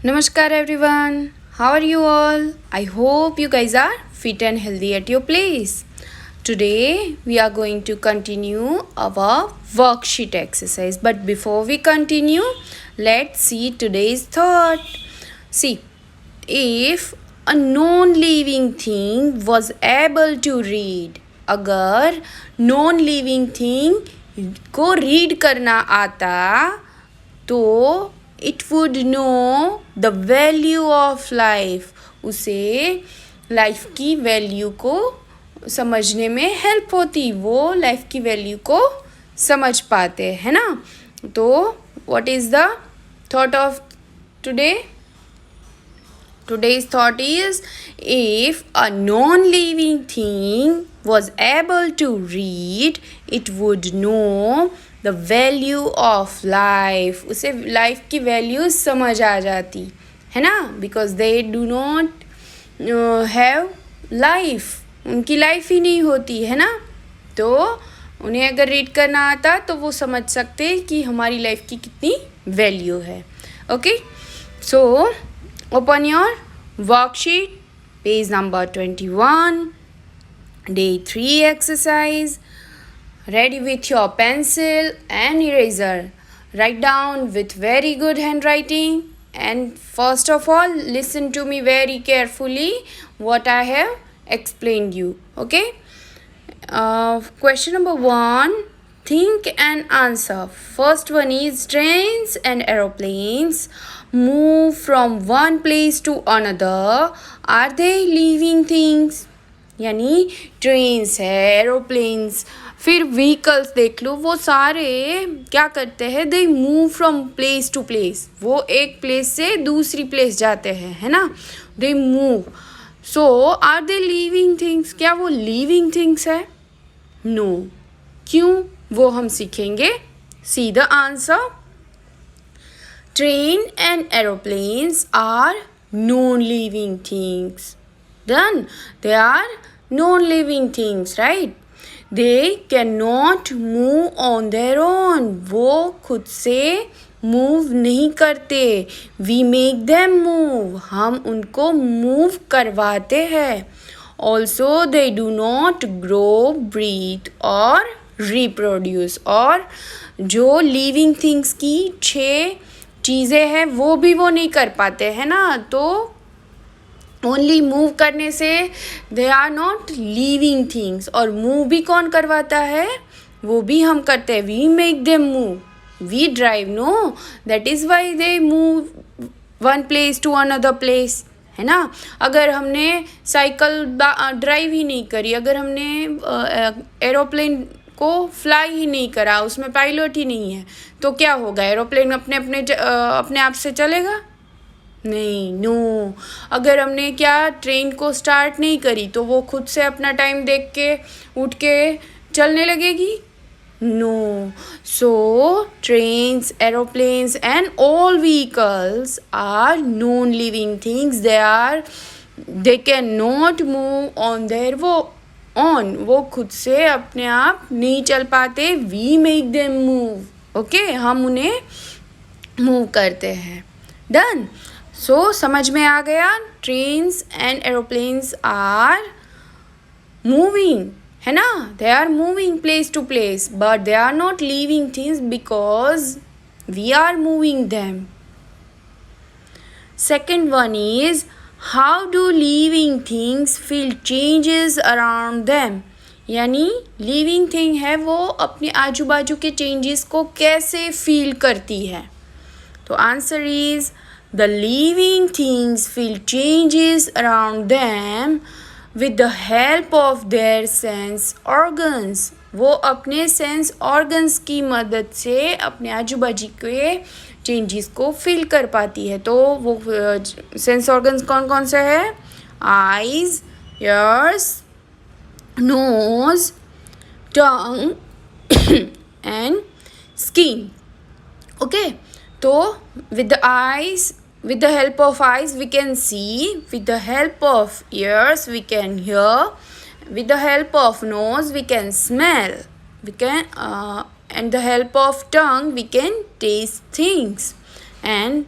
Namaskar everyone. How are you all? I hope you guys are fit and healthy at your place. Today we are going to continue our worksheet exercise. But before we continue, let's see today's thought. See, if a non-living thing was able to read, अगर non-living thing को read करना आता तो it would know the value of life, उसे life की value को समझने में हेल्प होती, वो लाइफ की वैल्यू को समझ पाते है ना. तो what is the thought of today? Today's thought is, if a non-living thing was able to read, it would know the value of life. उसे लाइफ की वैल्यू समझ आ जाती है ना, because they do not have life. उनकी life ही नहीं होती है ना, तो उन्हें अगर रीड करना आता तो वो समझ सकते कि हमारी लाइफ की कितनी वैल्यू है. Okay, so open your worksheet, page number 21, day 3 exercise. Ready with your pencil and eraser. Write down with very good handwriting, and first of all listen to me very carefully what I have explained you. Okay, question number 1, think and answer. First one is, trains and aeroplanes move from one place to another. Are they living things? यानी trains है, aeroplanes, फिर vehicles देख लो, वो सारे क्या करते हैं? They move from place to place. वो एक प्लेस से दूसरी प्लेस जाते हैं, है ना. They move. So are they living things? क्या वो लिविंग थिंग्स है? नो. क्यों? वो हम सीखेंगे. See the answer. Train and aeroplanes are non-living things. Done. They are non-living things, right? They cannot move on their own. वो खुद से move नहीं करते. We make them move. हम उनको move करवाते हैं. Also, they do not grow, breathe or reproduce. और जो living things की 6 चीज़ें हैं वो भी वो नहीं कर पाते हैं ना. तो ओनली मूव करने से they are not living things. और मूव भी कौन करवाता है? वो भी हम करते हैं. We make them move. We drive, no, that is why they move one place to another place, है ना. अगर हमने साइकिल ड्राइव ही नहीं करी, अगर हमने एरोप्लेन को फ्लाई ही नहीं करा, उसमें पायलट ही नहीं है, तो क्या होगा? एरोप्लेन अपने आप से चलेगा? नहीं, नो. अगर हमने ट्रेन को स्टार्ट नहीं करी तो वो खुद से अपना टाइम देख के उठ के चलने लगेगी? No. So trains, aeroplanes and all vehicles are non living things. They can not move on their own. वो खुद से अपने आप नहीं चल पाते. We make them move. Okay, हम उन्हें मूव करते हैं. डन. सो समझ में आ गया. Trains and aeroplanes are moving, है ना. They are moving place to place, but they are not living things because we are moving them. Second one is, how do living things feel changes around them. यानी living thing है, वो अपने आजू बाजू के changes को कैसे feel करती है. तो answer is, the living things feel changes around them with the help of their sense organs. वो अपने सेंस ऑर्गन्स की मदद से अपने आजू बाजू के चेंजेस को फील कर पाती है. तो वो सेंस ऑर्गन्स कौन कौन से है? Eyes, ears, nose, tongue and skin. Okay, तो with the help of eyes we can see, with the help of ears we can hear, with the help of nose we can smell, and the help of tongue we can taste things, and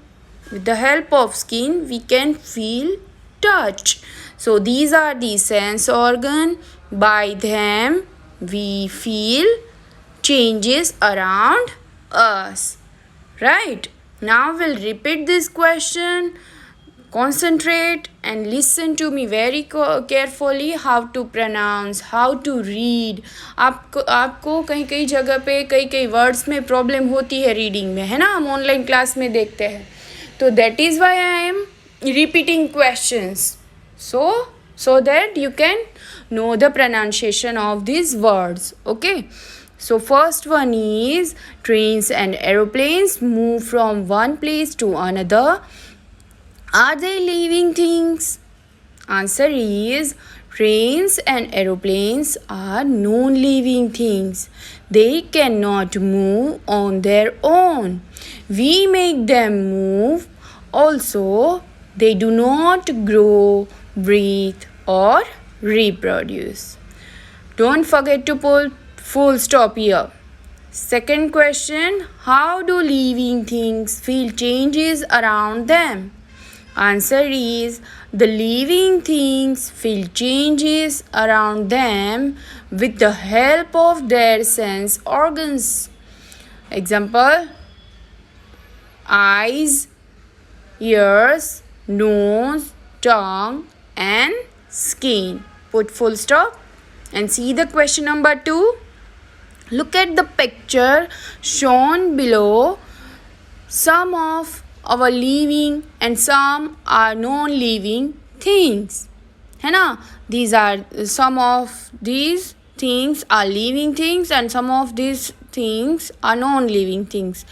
With the help of skin, we can feel touch. So these are the sense organ. By them, we feel changes around us. Right? Now we'll repeat this question. Concentrate and listen to me very carefully. How to pronounce, how to read. आपको कहीं कहीं जगह पे कई words में problem होती है reading में, है ना. हम ऑनलाइन क्लास में देखते हैं. तो that is Y I am repeating questions so that you can know the pronunciation of these words. Okay, so first one is trains and aeroplanes move from one place to another. Are they living things? Answer is trains and aeroplanes are non-living things. They cannot move on their own. We make them move. Also, they do not grow, breathe, or reproduce. Don't forget to put full stop here. Second question, how do living things feel changes around them? Answer is the living things feel changes around them with the help of their sense organs. Example, eyes, ears, nose, tongue, and skin. Put full stop and see the question number 2. Look at the picture shown below. Some of our living and some are non-living things. है ना? These are some of these things are living things and some of these things are non-living things.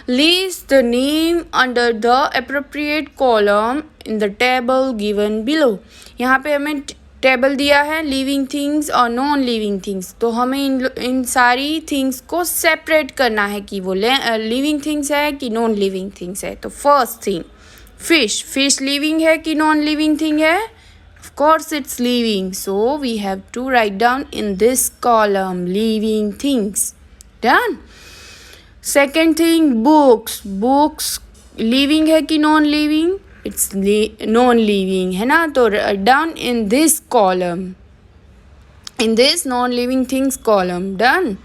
List the name under the appropriate column in the table given below. यहाँ पे हमें table दिया है living things और non living things. तो हमें इन सारी things को सेपरेट करना है कि वो लिविंग थिंग्स है कि नॉन लिविंग थिंग्स है. तो फर्स्ट थिंग, फिश लिविंग है कि नॉन लिविंग थिंग है? Of course it's living, so we have to write down in this column living things. Done. Second thing, books living है कि non living? It's non living, है ना. तो write down in this column, in this non living things column. Done.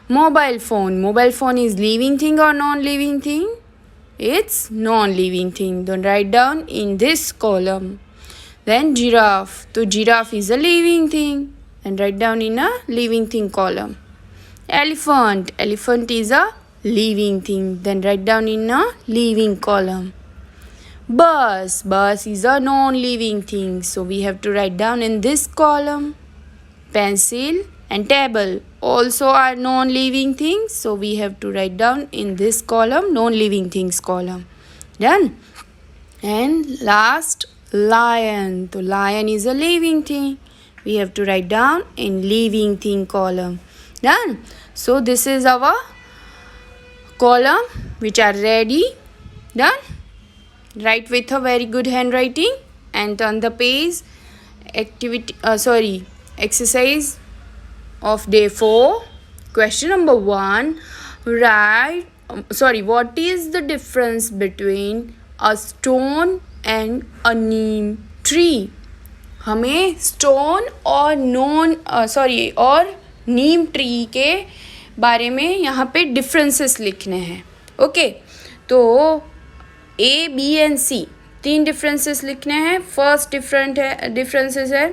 Mobile phone is living thing or non living thing? It's non living thing. Don't write down in this column. Then giraffe. So giraffe is a living thing and write down in a living thing column. Elephant is a living thing, then write down in a living column. Bus is a non-living thing, so we have to write down in this column. Pencil and table also are non-living things, so we have to write down in this column, non-living things column. Done. And last, lion. So lion is a living thing. We have to write down in living thing column. Done. So this is our column which are ready. Done. Write with a very good handwriting and turn the page. Exercise of day 4. Question number 1. What is the difference between a stone and a neem tree? हमें stone और नीम tree के बारे में यहाँ पे differences लिखने हैं. Okay, तो A, B and C 3 differences लिखने हैं. फर्स्ट डिफरेंसेस है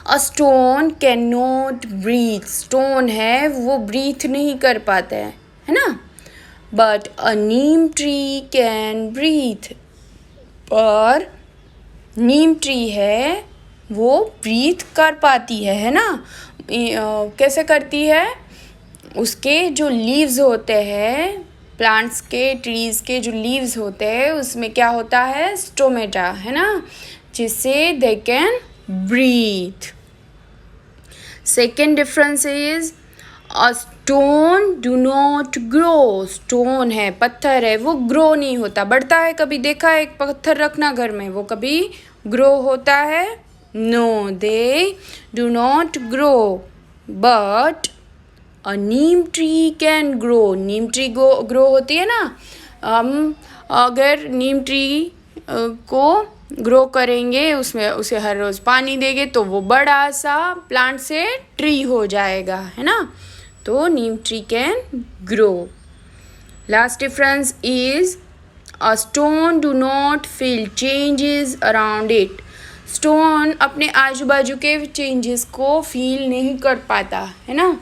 a stone can not breathe. Stone है वो ब्रीथ नहीं कर पाता है ना. But a neem tree can breathe. पर नीम ट्री है वो ब्रीथ कर पाती है ना. कैसे करती है? उसके जो लीव्स होते हैं, प्लांट्स के, ट्रीज़ के जो लीव्स होते हैं उसमें क्या होता है? स्टोमेटा, है ना, जिससे they can breathe. Second difference is a stone do not grow. Stone है, पत्थर है, वो ग्रो नहीं होता, बढ़ता है. कभी देखा है एक पत्थर रखना घर में, वो कभी ग्रो होता है? No, they do not grow. But a neem tree can grow. Neem tree grow होती है ना. हम अगर नीम ट्री को ग्रो करेंगे, उसमें उसे हर रोज़ पानी देंगे तो वो बड़ा सा प्लांट से ट्री हो जाएगा, है ना. तो neem tree can grow. Last difference is a stone do not feel changes around it. Stone अपने आजू बाजू के चेंजेस को फील नहीं कर पाता, है ना.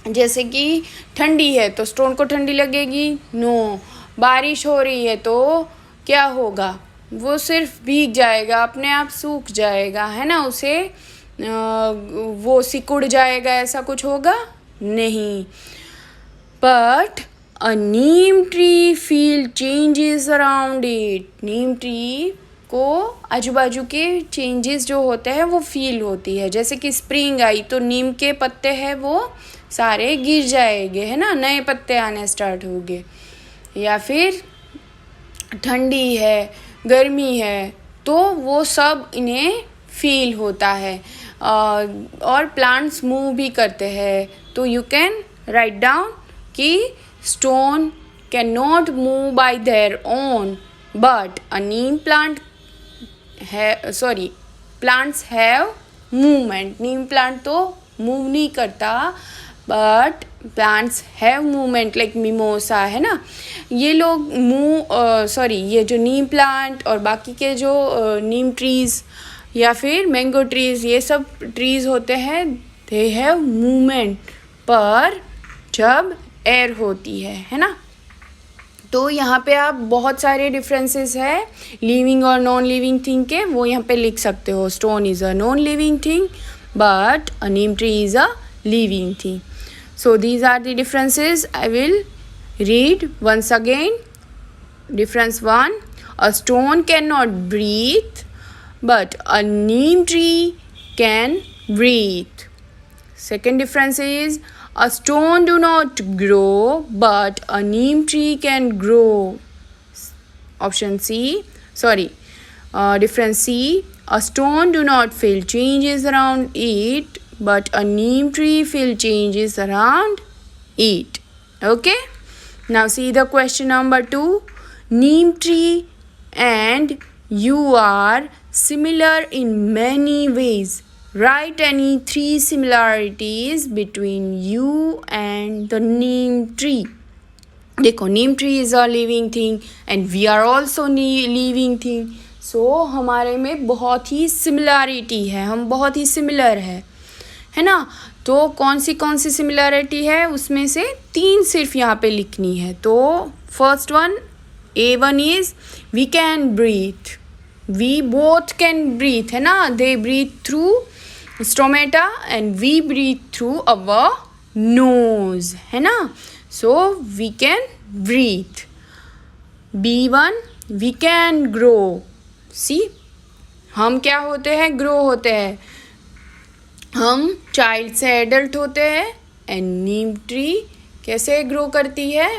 जैसे कि ठंडी है तो स्टोन को ठंडी लगेगी, नो. बारिश हो रही है तो क्या होगा, वो सिर्फ भीग जाएगा, अपने आप सूख जाएगा, है ना. उसे वो सिकुड़ जाएगा, ऐसा कुछ होगा नहीं. But a neem tree feel changes around it. Neem tree को आजू बाजू के चेंजेस जो होते हैं वो फील होती है. जैसे कि स्प्रिंग आई तो नीम के पत्ते हैं वो सारे गिर जाएंगे, है ना, नए पत्ते आने स्टार्ट होंगे. या फिर ठंडी है, गर्मी है तो वो सब इन्हें फील होता है. और प्लांट्स मूव भी करते हैं. तो यू कैन राइट डाउन कि stone can not move by their own but a Neem plant plants have movement. Neem plant तो मूव नहीं करता but plants have movement like mimosa, है ना. ये लोग ये जो नीम प्लांट और बाकी के जो नीम ट्रीज़ या फिर मैंगो ट्रीज़, ये सब ट्रीज़ होते हैं, दे हैव मूवमेंट पर जब एयर होती है ना. तो यहाँ पे आप बहुत सारे डिफरेंसेस है लिविंग और नॉन लिविंग थिंग के, वो यहाँ पे लिख सकते हो. Stone is a non living thing but a neem tree is a living thing. So these are the differences. I will read once again. Difference 1, a stone cannot breathe but a neem tree can breathe. Second difference is a stone do not grow but a neem tree can grow. Option C, difference C, a stone do not feel changes around it but a neem tree feel changes around it. Okay, now see the question number 2. Neem tree and you are similar in many ways. Write any 3 similarities between you and the neem tree. देखो, neem tree is a living thing and we are also living thing. So हमारे में बहुत ही similarity है, हम बहुत ही similar है ना. तो कौन सी सिमिलरिटी है, उसमें से 3 सिर्फ यहाँ पे लिखनी है. तो first one, A1 is we can breathe. We both can breathe, है ना. They breathe through stomata and we breathe through our nose, है ना. So we can breathe. B1, we can grow. See, हम क्या होते हैं, ग्रो होते हैं. हम चाइल्ड से एडल्ट होते हैं. एंड नीम ट्री कैसे ग्रो करती है,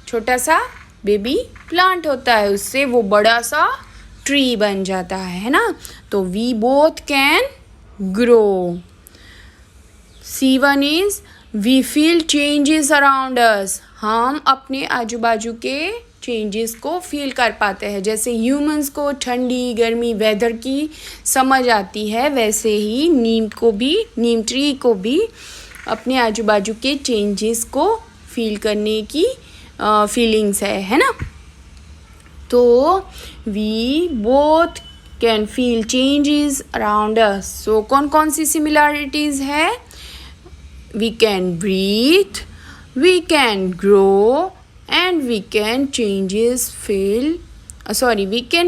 छोटा सा बेबी प्लांट होता है, उससे वो बड़ा सा ट्री बन जाता है ना. तो we both can grow. C1 is we feel changes around us. हम अपने आजू बाजू के चेंजेस को फील कर पाते हैं. जैसे ह्यूमंस को ठंडी गर्मी वेदर की समझ आती है, वैसे ही नीम ट्री को भी अपने आजू बाजू के चेंजेस को फील करने की फीलिंग्स है ना. तो we both can feel changes around us. So कौन सी सिमिलरिटीज़ है, we can breathe, we can grow and we can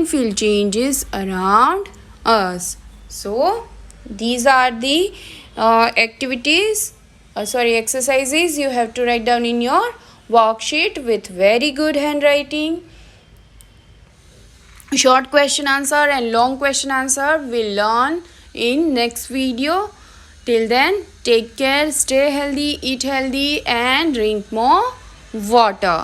feel changes around us. So these are the exercises you have to write down in your worksheet with very good handwriting. Short question answer and long question answer we'll learn in next video. Till then, take care, stay healthy, eat healthy and drink more water.